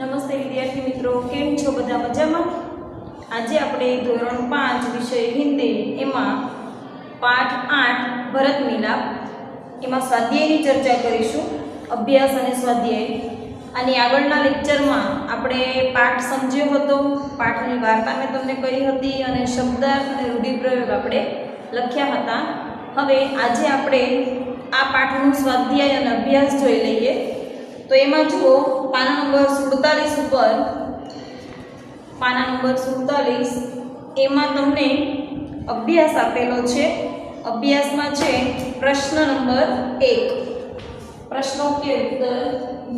નમસ્તે વિદ્યાર્થી મિત્રો, કેમ છો બધા? મજામાં? આજે આપણે ધોરણ 5 વિષય હિન્દી એમાં પાઠ 8 ભરત મિલાપ એમાં સ્વાધ્યાયની ચર્ચા કરીશું. અભ્યાસ અને સ્વાધ્યાય. આની આગળના લેક્ચરમાં આપણે પાઠ સમજ્યો હતો, પાઠની વાર્તા મેં તમને કરી હતી અને શબ્દાર્થ અને રૂઢિપ્રયોગ આપણે લખ્યા હતા. હવે આજે આપણે આ પાઠનું સ્વાધ્યાય અને અભ્યાસ જોઈ લઈએ. તો એમાં જુઓ, પાના નંબર 47 ઉપર, પાના નંબર 47 એમાં તમને અભ્યાસ આપેલો છે. અભ્યાસમાં છે પ્રશ્ન નંબર 1, प्रश्नों के उत्तर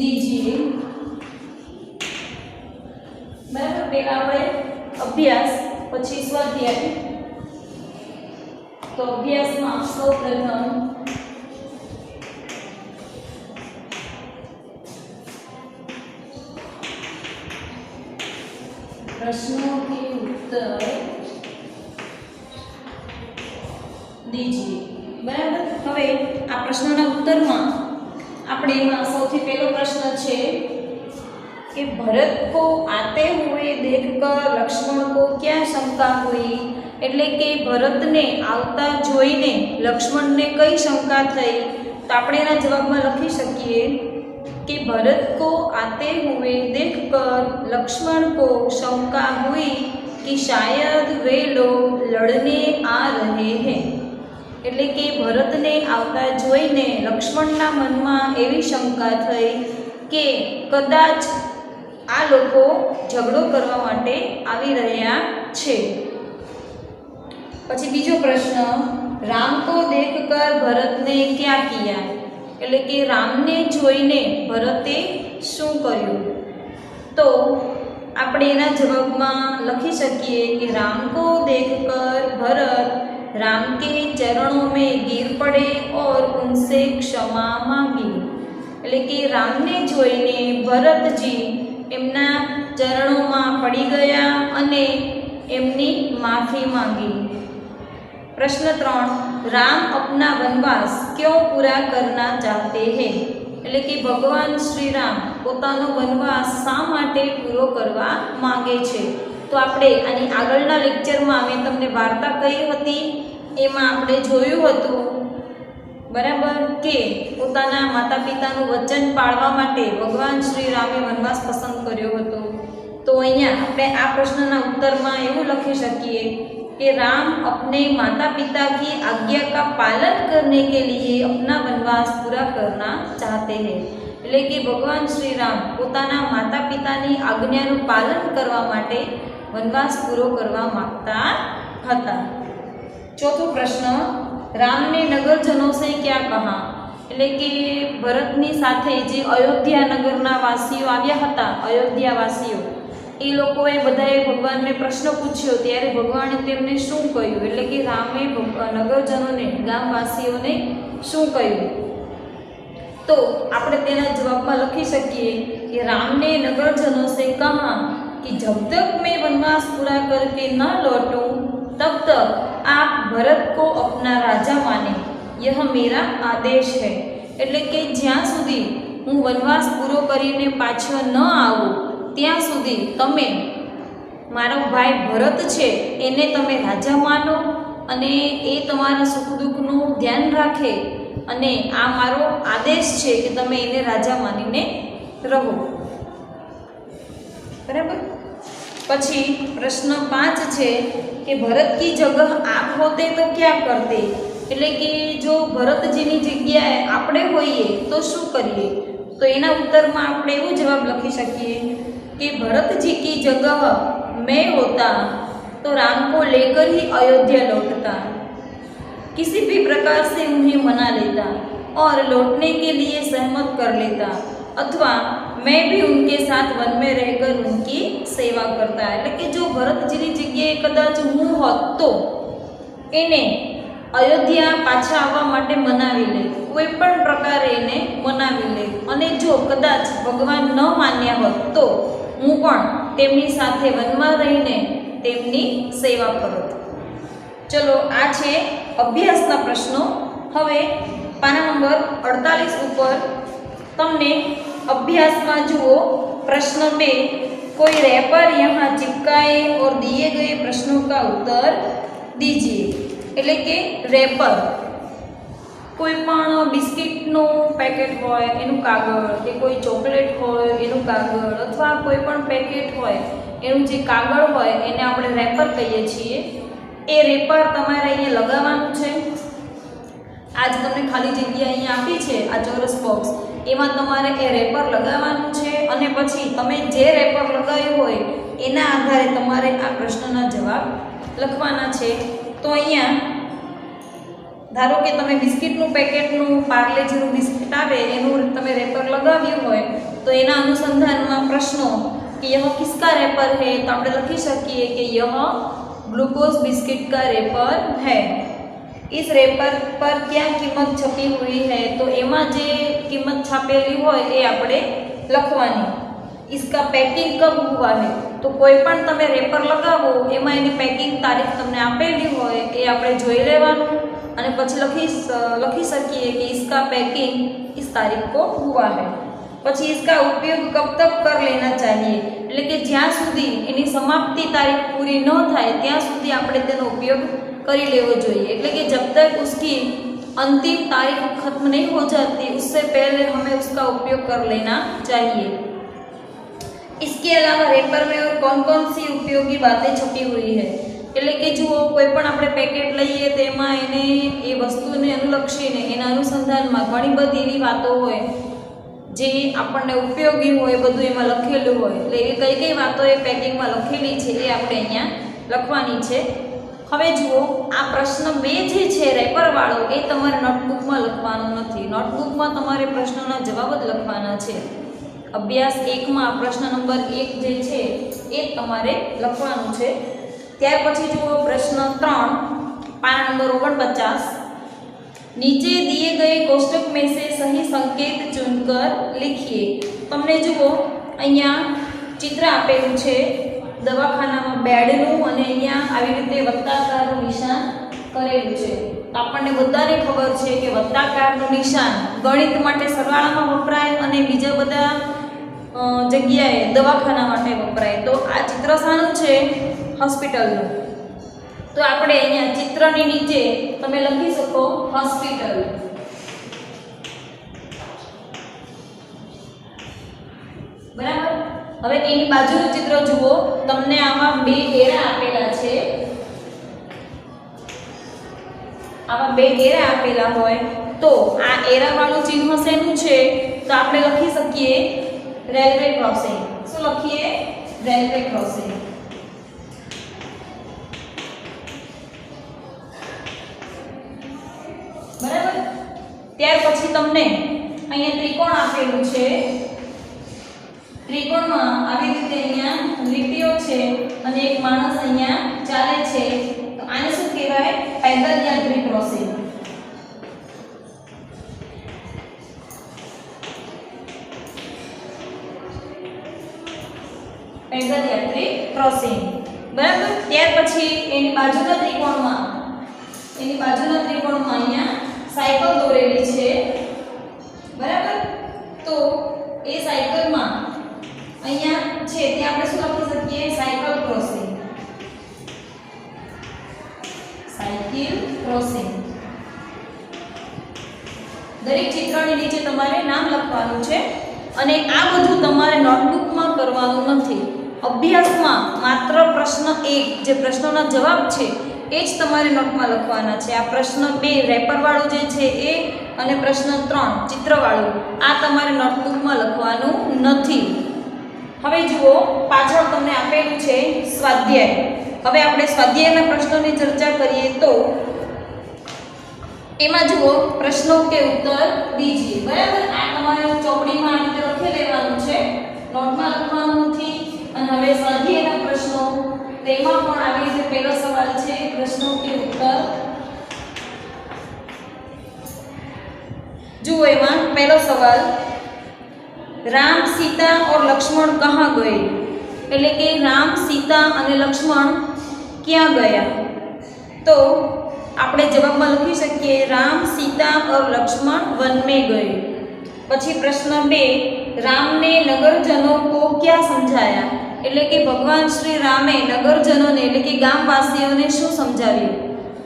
दीजिए. बराबर, पहला આપણે અભ્યાસ પછી સ્વાધ્યાય. તો અભ્યાસમાં સૌપ્રથમ प्रश्नों के उत्तर दीजिए. बराबर. હવે આ પ્રશ્નના ઉત્તરમાં આપણે એમાં સૌથી પહેલો પ્રશ્ન છે कि भरत को आते हुए देखकर लक्ष्मण को क्या शंका हुई. એટલે કે ભરતને આવતા જોઈને લક્ષ્મણને કઈ શંકા થઈ? તો આપણે એના જવાબમાં લખી શકીએ कि भरत को आते हुए देखकर लक्ष्मण को शंका हुई कि शायद वे लोग लड़ने आ रहे हैं. એટલે કે ભરતને આવતા જોઈને લક્ષ્મણના મનમાં એવી શંકા થઈ કે કદાચ આ લોકો ઝઘડો કરવા માટે આવી રહ્યા છે. પછી બીજો પ્રશ્ન, રામ को देखकर भरत ने क्या किया. એટલે કે રામને જોઈને ભરતે શું કર્યું? તો આપણે એના જવાબમાં લખી શકીએ કે राम को देखकर भरत राम के चरणों में गिर पड़े और उनसे क्षमा मांगी. એટલે કે રામને જોઈને ભરતજી એમના ચરણોમાં પડી ગયા અને એમની માફી માંગી. प्रश्न 3, राम अपना वनवास क्यों पूरा करना चाहते हैं. એટલે કે ભગવાન શ્રી રામ પોતાનો વનવાસ શા માટે પૂરો કરવા માંગે છે? તો આપણે આની આગળના લેક્ચરમાં મેં તમને વાર્તા કહી હતી, એમાં આપણે જોયું હતું બરાબર કે પોતાના માતા પિતાનું વચન પાળવા માટે ભગવાન શ્રી રામે વનવાસ પસંદ કર્યો હતો. તો અહીંયા આપણે આ પ્રશ્નના ઉત્તરમાં એવું લખી શકીએ कि राम अपने माता पिता की आज्ञा का पालन करने के लिए अपना वनवास पूरा करना चाहते हैं. એટલે કે ભગવાન શ્રી રામ પોતાના માતા પિતાની આજ્ઞાનું પાલન કરવા માટે વનવાસ પૂરો કરવા માંગતા હતા. ચોથો પ્રશ્ન, राम ने नगरजनों से क्या कहा. એટલે કે ભરતની સાથે જે અયોધ્યા નગરના વાસીઓ આવ્યા હતા, અયોધ્યા વાસીઓ, એ લોકોએ બધાએ ભગવાનને પ્રશ્ન પૂછ્યો ત્યારે ભગવાને તેમને શું કહ્યું? એટલે કે રામે નગરજનોને, ગામવાસીઓને શું કહ્યું? તો આપણે તેના જવાબમાં લખી શકીએ कि राम ने नगरजनों से कहा कि जब तक मैं वनवास पूरा करके न लौटूं तब तक आप भरत को अपना राजा माने, यह मेरा आदेश है. એટલે કે જ્યાં સુધી હું વનવાસ પૂરો કરીને પાછો ન આવું ત્યાં સુધી તમે મારો ભાઈ ભરત છે એને તમે રાજા માનો અને એ તમારા સુખ દુઃખનું ધ્યાન રાખે અને આ મારો આદેશ છે કે તમે એને રાજા માનીને રહો. બરાબર. પછી પ્રશ્ન 5 છે કે ભરત કી જગહ આપ હોતે તો ક્યા કરતે. એટલે કે જો ભરતજીની જગ્યાએ આપણે હોઈએ તો શું કરીએ? તો એના ઉત્તરમાં આપણે એવું જવાબ લખી શકીએ कि भरत जी की जगह मैं होता तो राम को लेकर ही अयोध्या लौटता, किसी भी प्रकार से उन्हें मना लेता और लौटने के लिए सहमत कर लेता, अथवा मैं भी उनके साथ वन में रहकर उनकी सेवा करता. એટલે કે જો ભરતજીની જગ્યાએ કદાચ હું હોત તો એને અયોધ્યા પાછા આવવા માટે મનાવી લે, કોઈ પણ પ્રકારે એને મનાવી લે, અને જો કદાચ ભગવાન ન માન્યા હોત તો હું પણ તેમની સાથે વનમાં રહીને તેમની સેવા કરત. ચલો, આ છે અભ્યાસના પ્રશ્નો. હવે પાના નંબર 48 ઉપર તમને અભ્યાસમાં જુઓ प्रश्न 2, कोई रैपर यहाँ चिपकाए और दिए गए प्रश्नों का उत्तर दीजिए। એટલે કે રેપર કોઈ પણ બિસ્કિટનું પેકેટ હોય એનું કાગળ કે કોઈ ચોકલેટ હોય એનું કાગળ અથવા કોઈ પણ પેકેટ હોય એનું જે કાગળ હોય એને આપણે રેપર કહીએ છીએ। એ રેપર તમારે અહીંયા લગાવવાનું છે। આજ તમને ખાલી જગ્યા અહીંયા આપી છે આ ચોરસ બોક્સ, એમાં તમારે એ રેપર લગાવવાનું છે અને પછી તમે જે રેપર લગાવ્યું હોય એના આધારે તમારે આ પ્રશ્નના જવાબ લખવાના છે। તો અહીંયા ધારો કે તમે બિસ્કિટનું પેકેટનું પાર્લેજીનું બિસ્કિટ આવે એનું તમે રેપર લગાવ્યું હોય તો એના અનુસંધાનમાં પ્રશ્નો કે यह किसका रेपर है, तो આપણે લખી શકીએ કે यह ग्लूकोज बिस्किट का रेपर है। इस रेपर पर क्या कीमत छपी हुई है, तो एमा जे कीमत छापेली होय ए आपणे लखवानी। इसका पैकिंग कब हुआ है, तो कोईपण तमे रेपर लगावो एमां एनी पैकिंग तारीख तमने आपेली होय ए आपणे जोई लेवानुं અને પછી લખી શકીએ કે इसका पैकिंग इस तारीख को हुआ है। પછી इसका उपयोग कब तक कर लेना चाहिए, એટલે કે જ્યાં સુધી એની સમાપ્તિ તારીખ પૂરી ન થાય ત્યાં સુધી આપણે તેનો ઉપયોગ કરી લેવો જોઈએ। એટલે કે जब तक उसकी अंतिम तारीख खत्म नहीं हो जाती उससे पहले हमें उसका उपयोग कर लेना चाहिए। इसके अलावा रेपर में और कौन कौन सी उपयोगी बातें छपी हुई है, એટલે કે જુઓ કોઈપણ આપણે પેકેટ લઈએ તો એમાં એને એ વસ્તુને અનુલક્ષીને એના અનુસંધાનમાં ઘણી બધી એવી વાતો હોય જે આપણને ઉપયોગી હોય, બધું એમાં લખેલું હોય। એટલે એ કઈ કઈ વાતો એ પેકિંગમાં લખેલી છે એ આપણે અહીંયા લખવાની છે। હવે જુઓ આ પ્રશ્ન 2 જે છે રેપરવાળો એ તમારે નોટબુકમાં લખવાનો નથી, નોટબુકમાં તમારે પ્રશ્નોના જવાબ જ લખવાના છે। અભ્યાસ 1માં પ્રશ્ન નંબર 1 જે છે એ તમારે લખવાનું છે। ત્યાર પછી જુઓ પ્રશ્ન 3 पाना नंबर 49, नीचे दिए गए कोष्टक में से सही संकेत चुनकर लिखिए। तमने जुओ अहींया चित्र आपेलुं छे दवाखानामां बेडनुं अने अहींया आवी रीते वत्ताकारनुं निशान करेलुं छे। आपणे बधाने खबर छे के वत्ताकारनुं निशान गणित माटे सरवाळामां वपराय अने बीजा बधा जग्याए दवाखाना माटे वपराय। तो आ चित्र शानुं छे? हॉस्पिटलनुं। तो આપણે અહીંયા ચિત્રની નીચે તમે લખી શકો હોસ્પિટલ। બરાબર। હવે એની બાજુનું ચિત્ર જુઓ, તમને આમાં 2 એરા આપેલા છે, આમાં 2 એરા આપેલા હોય તો આ એરાવાળું ચિહ્ન શેનું છે, તો આપણે લખી શકીએ રેલવે ક્રોસિંગ। શું લખીએ? Railway crossing. बराबर। त्यार पछी तमने अहींया त्रिकोण आपेलुं छे, त्रिकोणमां आवी रीते अहींया લીટીઓ છે અને એક માણસ અહીંયા ચાલે છે, તો આને શું કહેવાય? પેદલ યાત્રી ક્રોસિંગ। પેદલ યાત્રી ક્રોસિંગ। બરાબર। ત્યાર પછી એની બાજુના ત્રિકોણમાં અહીંયા साइकल दौरेली है। बराबर। तो ए साइकल में अहींया छे ते आपणे शुं लखी सकीए? Cycle crossing. Cycle crossing. दरेक चित्रनी नीचे तमारे नाम लखवानुं छे अने आ बधुं तमारे नोटबुकमां करवानुं नथी। अभ्यासमां मात्र प्रश्न 1 जे प्रश्नोना जवाब छे एज तमारे नोटमां लखवाना छे। आ प्रश्न 2 रेपरवाळो जे छे ए अने प्रश्न 3 चित्रवाळो आ तमारे नोटबुकमां लखवानुं नथी। हवे जुओ पाछळ तमने आपेલું છે સ્વાધ્યાય। હવે આપણે સ્વાધ્યાયના પ્રશ્નોની ચર્ચા કરીએ તો એમાં જુઓ પ્રશ્નો કે उत्तर दीजिए। बराबर। आ તમારે ચોપડીમાં આ રીતે લખી લેવાનું છે, નોટમાં લખવાનું નથી। અને હવે સ્વાધ્યાયના પ્રશ્નો तेमा पण आवी रीते पहलो सवाल छे प्रश्नों के उत्तर। जुओ एमां पहलो सवाल, राम सीता और लक्ष्मण कहाँ गए? એટલે કે રામ સીતા અને લક્ષ્મણ ક્યાં ગયા? તો આપણે જવાબમાં લખી શકીએ રામ सीता और लक्ष्मण वन में गए। પછી પ્રશ્ન 2, राम ने नगरजनों को क्या समझाया? એટલે કે ભગવાન શ્રી રામે નગરજનોને એટલે કે ગામવાસીઓને શું સમજાવ્યું?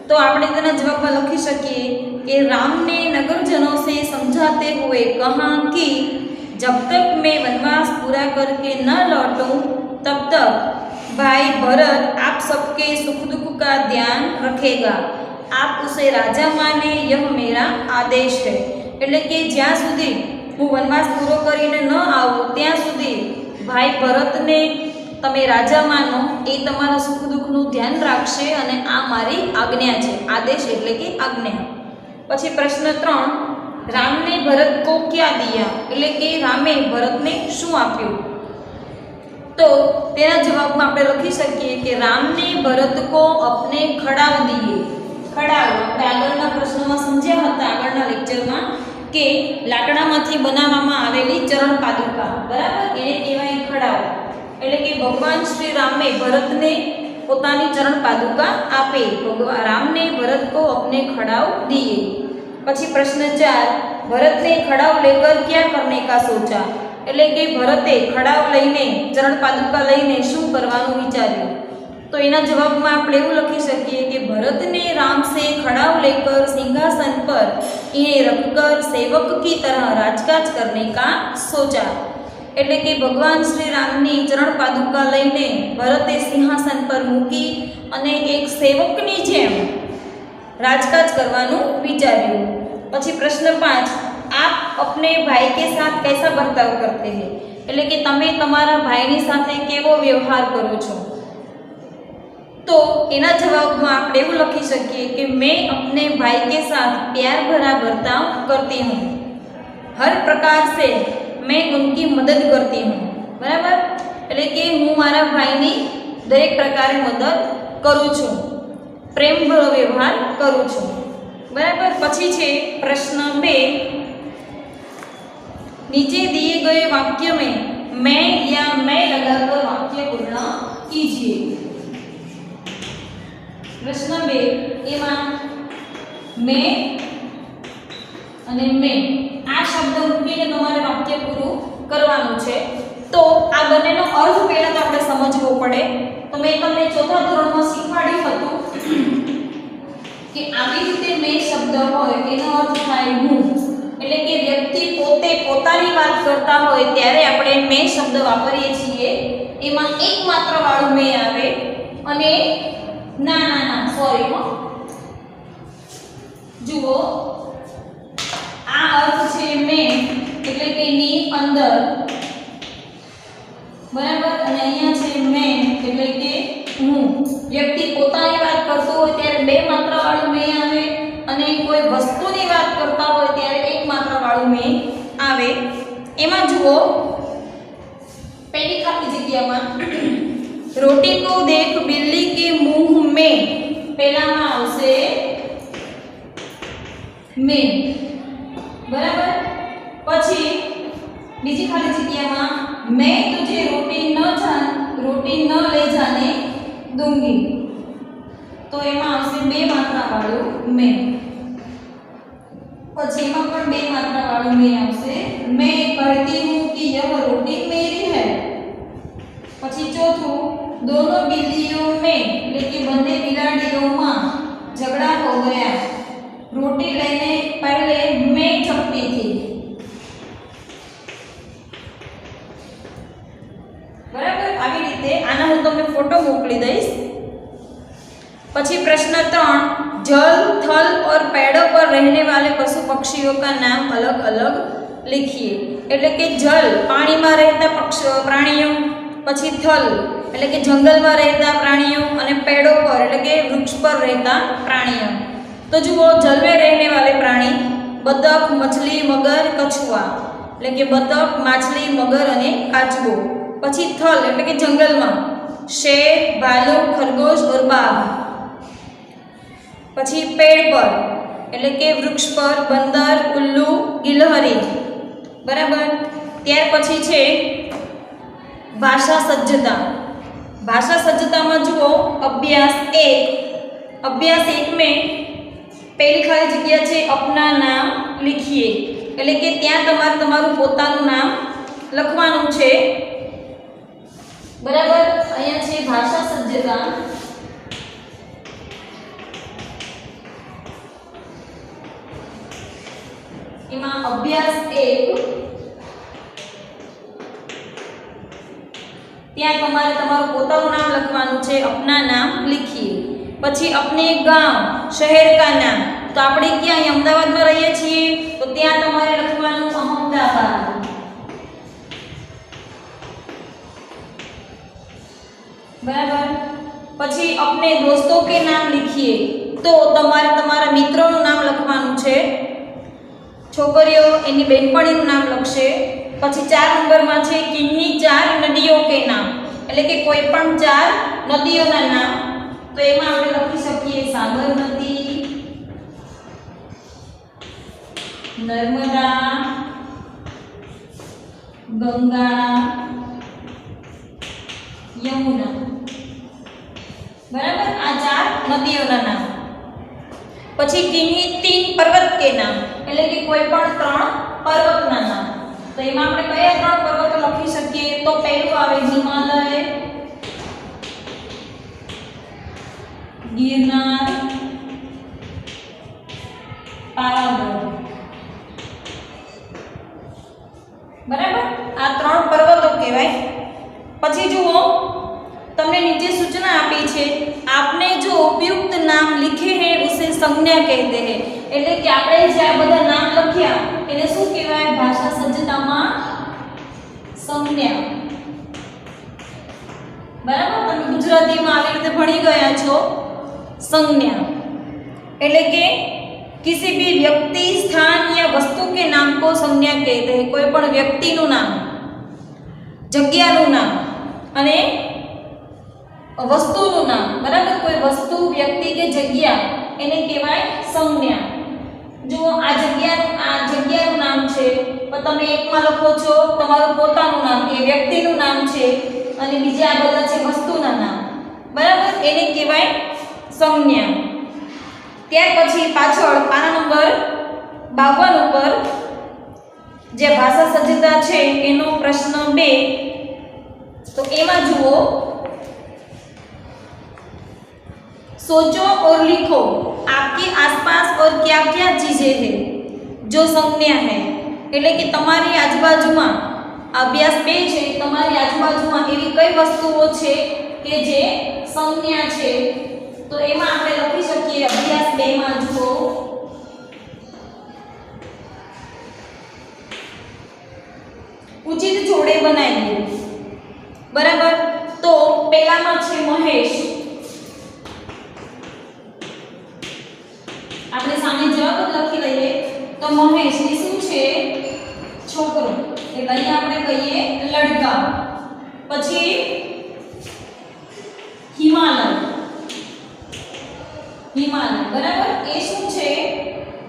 તો આપણે તેના જવાબમાં લખી શકીએ कि राम ने नगरजनों से समझाते हुए कहा कि जब तक मैं वनवास पूरा करके न लौटूं तब तक भाई भरत आप सबके सुख दुख का ध्यान रखेगा। आप उसे राजा माने, यह मेरा आदेश है। એટલે કે જ્યાં સુધી હું વનવાસ પૂરો કરીને ન આવું ત્યાં સુધી ભાઈ ભરતને તમે રાજા માનો, એ તમારા સુખ દુઃખનું ધ્યાન રાખશે અને આ મારી આજ્ઞા છે। આદેશ એટલે કે આજ્ઞા। પછી પ્રશ્ન 3, राम ने भरत को क्या दिया? એટલે કે રામે ભરતને શું આપ્યું? तो તેના જવાબમાં આપણે લખી શકીએ કે राम ने भरत को अपने खड़ाव दिए। खड़ाव આપણે આગળના પ્રશ્નમાં સમજ્યા હતા, આગળના લેક્ચરમાં, કે લાકડામાંથી બનાવવામાં આવેલી ચરણ પાદુકા, બરાબર, એને કહેવાય ખડાવ। એટલે કે ભગવાન શ્રી રામે ભરતને પોતાની ચરણ પાદુકા આપે। ભગવાન રામને ભરત को अपने खड़ाव दिए। પછી પ્રશ્ન 4, भरत ने खड़ाव लेकर क्या करने का सोचा? એટલે કે ભરતે ખડાવ લઈને ચરણ પાદુકા લઈને શું કરવાનું વિચાર્યું? तो એના જવાબમાં આપણે એવું લખી શકીએ कि भरत ने राम से खड़ाव लेकर सिंहासन पर इन्हें रखकर सेवक की तरह राजकाज करने का सोचा। એટલે કે ભગવાન શ્રી રામની ચરણ પાદુકા લઈને ભરતે સિંહાસન પર મૂકી અને એક સેવકની જેમ રાજકાજ કરવાનું વિચાર્યું। પછી પ્રશ્ન 5, आप अपने भाई के साथ कैसा बर्ताव करते हैं? એટલે કે તમે તમારા ભાઈની સાથે કેવો વ્યવહાર કરો છો? तो એના જવાબમાં આપણે એવું લખી શકીએ कि मैं अपने भाई के साथ प्यार भरा बर्ताव करती हूँ। हर प्रकार से मैं उनकी मदद करती हूँ। बराबर, એટલે કે હું મારા ભાઈની દરેક પ્રકારે મદદ કરું છું, પ્રેમભરો વ્યવહાર કરું છું। બરાબર। પછી છે પ્રશ્ન 2, नीचे दिए गए वाक्य में मैं या मैं लगाकर वाक्य पूर्ण कीजिए। प्रश्न 2 એમાં मैं અને मैं આ શબ્દ મૂકીને તમારે વાક્ય પૂરું કરવાનું છે। તો આ બંનેનો અર્થ પહેલા તો આપણે સમજવો પડે। તો મેં તમને ચોથા ધોરણમાં શીખવાડ્યું હતું કે આવી રીતે મેં શબ્દ હોય એનો અર્થ થાય હું। એટલે કે વ્યક્તિ પોતે પોતાની વાત કરતા હોય ત્યારે આપણે મેં શબ્દ વાપરીએ છીએ, એમાં એકમાત્ર વાળું મેં આવે અને ના ના ના સોરી હો, જુઓ આ અર્થ છે મેં એટલે કે ની અંદર, બરાબર, અને અહીંયા છે મેં એટલે કે હું। વ્યક્તિ પોતાની વાત કરતો હોય ત્યારે બે માત્ર વાળું મેં આવે અને કોઈ વસ્તુની વાત કરતા હોય ત્યારે એક માત્ર વાળું મેં આવે। એમાં જુઓ પહેલી ખાલી જગ્યામાં रोटी को देख बिल्ली के मुंह में પહેલામાં આવશે में, बराबर। પછી બીજી ખાલી જગ્યામાં मैं तुझे रोटी न ले जाने दूंगी, તો એમાં આવશે બે માત્રા વાળું मैं। પછી એમાં પણ બે માત્રા વાળું मैं આવશે, मैं कहती हूँ कि यह रोटी मेरी है। પછી ચોથું दोनों बिल्लियों में लेकिन बंदे बिलाड़ियों में झगड़ा हो गया। रोटी लेने पहले मैं चपटी थी, बराबर। આવી રીતે આના હું તમને ફોટો મોકલી દઈશ। પછી પ્રશ્ન 3, जल थल और पेड़ों पर रहने वाले पशु पक्षियों का नाम अलग अलग लिखिए। એટલે કે જલ પાણીમાં રહેતા પ્રાણીઓ, પછી થલ એટલે કે જંગલમાં રહેતા પ્રાણીઓ અને પેડો પર એટલે કે વૃક્ષ પર રહેતા પ્રાણીઓ। તો જુઓ જલ में रहने वाले प्राणी બતક, મછલી, મગર, કછુઆ એટલે કે બતક, માછલી, મગર અને કાચબો। પછી થલ એટલે કે જંગલમાં શેર, ભાલુ, ખરગોશ और બાઘ। પછી પેડ પર એટલે કે વૃક્ષ પર બંદર, ઉલ્લુ, ગિલહરી, બરાબર। ત્યાર પછી છે भाषा सज्जता। भाषा सज्जता में जुओ अभ्यास 1 में पहली खाली जगह है अपना नाम लिखिए। એટલે કે ત્યાં તમારે તમારું પોતાનું નામ લખવાનું છે બરાબર। અહીંયા છે ભાષા સજ્જતા, એમાં અભ્યાસ 1 ત્યાં તમારે તમારું પોતાનું નામ લખવાનું છે, अपना नाम लिखिए। પછી अपने गांव शहर का नाम, तो આપણે ક્યાં અહીં અમદાવાદમાં રહીએ છીએ તો ત્યાં તમારે લખવાનું અહમદાબાદ। બરાબર। પછી अपने दोस्तों के नाम लिखिए, તો તમારે તમારા મિત્રોનું નામ લખવાનું છે, છોકરીઓ એની બેનપણીનું નામ લખશે। પછી 4 નંબરમાં છે કિन्हीं 4 નદીઓ કે નામ, એટલે કે કોઈ પણ 4 નદીઓના નામ, તો એમાં આપણે લખી શકીએ સાબરમતી, નર્મદા, ગંગા, યમુના। બરાબર, આ 4 નદીઓના નામ। પછી કિन्हीं 3 पर्वत के नाम, એટલે કે કોઈ પણ 3 પર્વતના નામ, તો એમાં આપણે કયા 3 પર્વતો લખી શકીએ તો પહેલું આવે હિમાલય, ગિરનાર, પાવાગઢ। બરાબર, આ 3 પર્વતો કહેવાય। પછી જુઓ તમને નીચે सूचना આપી છે, आपने जो उपयुक्त नाम लिखे हैं उसे संज्ञा कहते हैं, એટલે કે આપણે જે આ બધા નામ લખ્યા એને શું કહેવાય ભાષા સજ્જતામાં સંજ્ઞા। બરાબર, તમે ગુજરાતીમાં આવી રીતે ભણી ગયા છો संज्ञा, એટલે કે किसी भी व्यक्ति स्थान या वस्तु के नाम को संज्ञा कहते हैं। કોઈ પણ વ્યક્તિનું નામ, જગ્યાનું નામ અને વસ્તુનું નામ, બરાબર, કોઈ વસ્તુ વ્યક્તિ કે જગ્યા એને કહેવાય સંજ્ઞા। જો આ જગ્યાનું નામ છે, પણ તમે એકમાં લખો છો તમારું પોતાનું નામ, એ વ્યક્તિનું નામ છે, અને બીજા આ બધા છે વસ્તુના નામ, બરાબર, એને કહેવાય સંજ્ઞા। ત્યાર પછી પાછળ પાના નંબર 52 ઉપર જે ભાષા સજ્જતા છે એનો પ્રશ્ન 2, તો એમાં જુઓ सोचो और लिखो आपके आसपास और क्या क्या चीजें हैं जो संज्ञा है, એટલે કે તમારી આજુબાજુમાં અભ્યાસ 2 છે, તમારી આજુબાજુમાં એવી કઈ વસ્તુઓ છે કે જે સંજ્ઞા છે, તો એમાં આપણે લખી શકીએ અભ્યાસ 2 માં જુઓ ઉચિત જોડે બનાવીએ। બરાબર, તો પહેલામાં છે મહેશ, આપણે સામે જવાબ લખી લઈએ તો મહેશ એ શું છે છોકરો, એટલે અહીંયા આપણે કહીએ લડકા। પછી હિમાલય, બરાબર, એ શું છે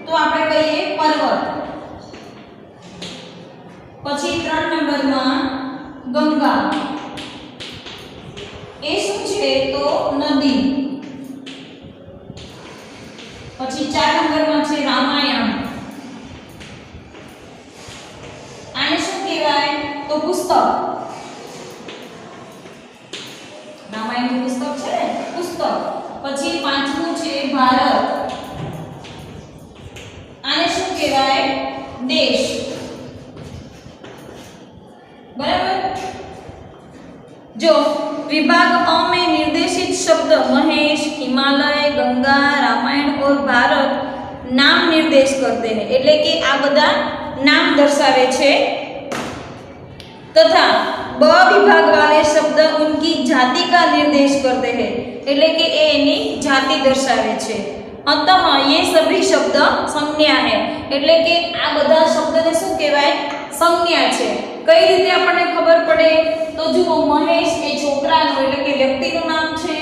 તો આપણે કહીએ પર્વત। પછી 3 નંબરમાં ગંગા, એ શું છે તો નદી। પછી 4 નંબરમાં છે રામાયણ, આને શું કહેવાય તો પુસ્તક, રામાયણનું પુસ્તક છે ને પુસ્તક। પછી 5મું છે ભારત, આને શું કહેવાય દેશ। बराबर, जो विभाग अ में निर्देशित शब्द महेश, हिमालय, गंगा, रामायण और भारत नाम निर्देश करते हैं, એટલે કે આ બધા નામ દર્શાવે છે। तथा ब विभाग वाले शब्द उनकी जाति का निर्देश करते हैं, એટલે કે એ એની જાતિ દર્શાવે છે। अंतः ये सभी शब्द संज्ञा है, એટલે કે આ બધા શબ્દને શું કહેવાય સંજ્ઞા છે। કઈ રીતે આપણને ખબર પડે તો જુઓ મહેશ એ છોકરાનું એટલે કે વ્યક્તિનું નામ છે,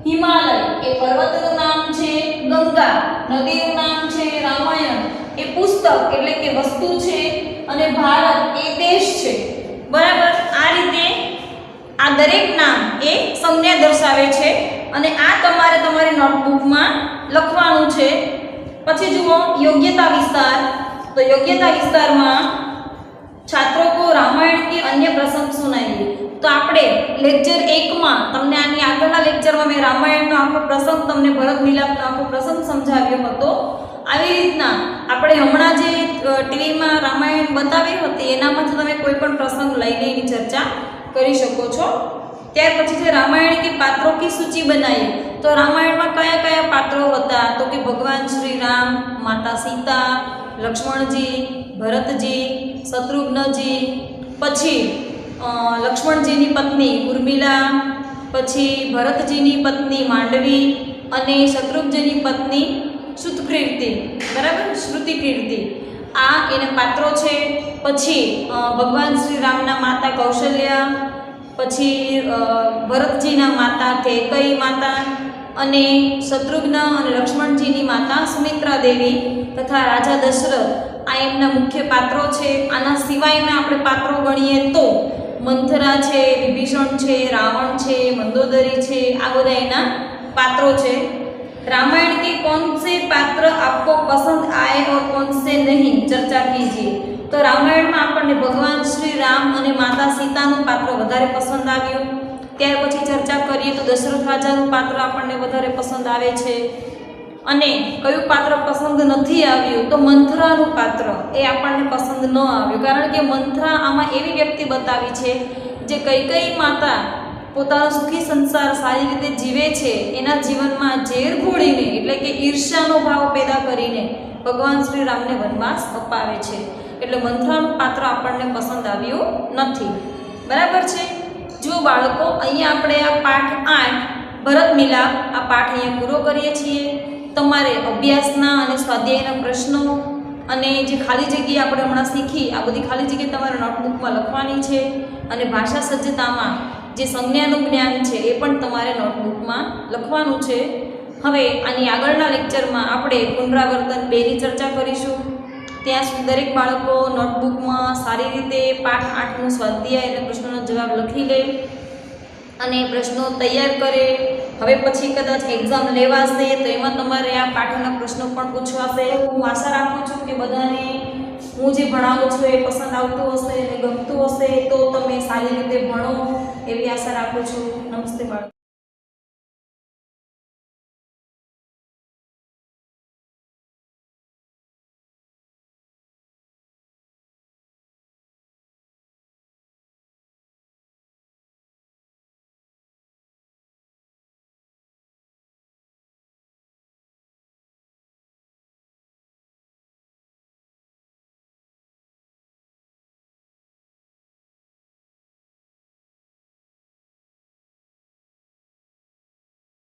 હિમાલય એ પર્વતનું નામ છે, ગંગા નદીનું નામ છે, રામાયણ એ પુસ્તક એટલે કે વસ્તુ છે, અને ભારત એ દેશ છે। બરાબર, આ રીતે આ દરેક નામ એ સંજ્ઞા દર્શાવે છે, અને આ તમારે તમારી નોટબુકમાં લખવાનું છે। પછી જુઓ યોગ્યતા વિસ્તાર, तो योग्यता विस्तार में छात्रों को रामायण के अन्य प्रसंग सुनाइए। तो आपणे लेक्चर 1 में तमने आनी आगळना लेक्चर में मैं रामायणनो आखो प्रसंग तमने भरत मिलापनो आखो प्रसंग समजाव्यो हतो। આવી રીતના આપણે હમણાં જે ટીવીમાં રામાયણ બતાવી હતી એનામાંથી તમે કોઈ પણ પ્રસંગ લઈને એની ચર્ચા કરી શકો છો। ત્યાર પછી જે રામાયણ કે પાત્રો की सूची बनाई तो રામાયણમાં કયા કયા પાત્રો હતા તો કે ભગવાન શ્રી રામ, માતા સીતા, લક્ષ્મણજી, ભરતજી, શત્રુઘ્નજી, પછી લક્ષ્મણજીની પત્ની ઉર્મિલા, પછી ભરતજીની પત્ની માંડવી અને શત્રુઘ્નજીની પત્ની श्रुतकीर्ति, बराबर, श्रुतिकीर्ति आ एना पात्रों छे। पछी भगवान श्री रामना माता कौशल्या, पछी भरतजीना माता कैकेयी माता अने शत्रुघ्न अने लक्ष्मणजीनी माता सुमित्रा देवी तथा राजा दशरथ आ एमना मुख्य पात्रों छे। आना सिवायना आपणे पात्रों गणीए तो मंथरा छे, विभीषण छे, रावण छे, मंदोदरी छे, आ बधा एना पात्रों छे। रामायण के कौन से पात्र आपको पसंद आए और कौन से नहीं, चर्चा कीजिए। तो रामायण में आपने भगवान श्री राम और माता सीता पात्र वधारे पसंद आव्यु। त्यार पछी चर्चा करिए तो दशरथ राजा पात्र आपने वधारे पसंद आवे छे अने कयुं पात्र पसंद नहीं आव्युं तो मंथरानुं पात्र ए आपने पसंद न आव्युं, कारण के मंथरा आमां एवी व्यक्ति बतावी छे जे कैकेयी माता પોતાનો સુખી સંસાર સારી રીતે જીવે છે એના જીવનમાં ઝેર ઘોળીને એટલે કે ઈર્ષ્યાનો ભાવ પેદા કરીને ભગવાન શ્રી રામને વનવાસ અપાવે છે। એટલે મંથરાનું પાત્ર આપણને પસંદ આવ્યું નથી, બરાબર છે। જો બાળકો અહીંયા આપણે આ પાઠ 8 ભરત મિલાપ આ પાઠ અહીંયા પૂરો કરીએ છીએ। તમારે અભ્યાસના અને સ્વાધ્યાયના પ્રશ્નો અને જે ખાલી જગ્યા આપણે હમણાં શીખી આ બધી ખાલી જગ્યા તમારે નોટબુકમાં લખવાની છે અને ભાષા સજ્જતામાં જે સંજ્ઞાનું જ્ઞાન છે એ પણ તમારે નોટબુકમાં લખવાનું છે। હવે આની આગળના લેક્ચરમાં આપણે પુનરાવર્તન 2ની ચર્ચા કરીશું। ત્યાં સુધી દરેક બાળકો નોટબુકમાં સારી રીતે પાઠ 8નું સ્વાધ્યાય અને પ્રશ્નોનો જવાબ લખી લે અને પ્રશ્નો તૈયાર કરે। હવે પછી કદાચ એક્ઝામ લેવાશે તો એમાં તમારે આ પાઠના પ્રશ્નો પણ પૂછવાશે। હું આશા રાખું છું કે બધાને હું જે ભણાવું છું એ પસંદ આવતું હશે અને ગમતું હશે તો તમે સારી રીતે ભણો એવી આશા રાખું છું। નમસ્તે બાળકો।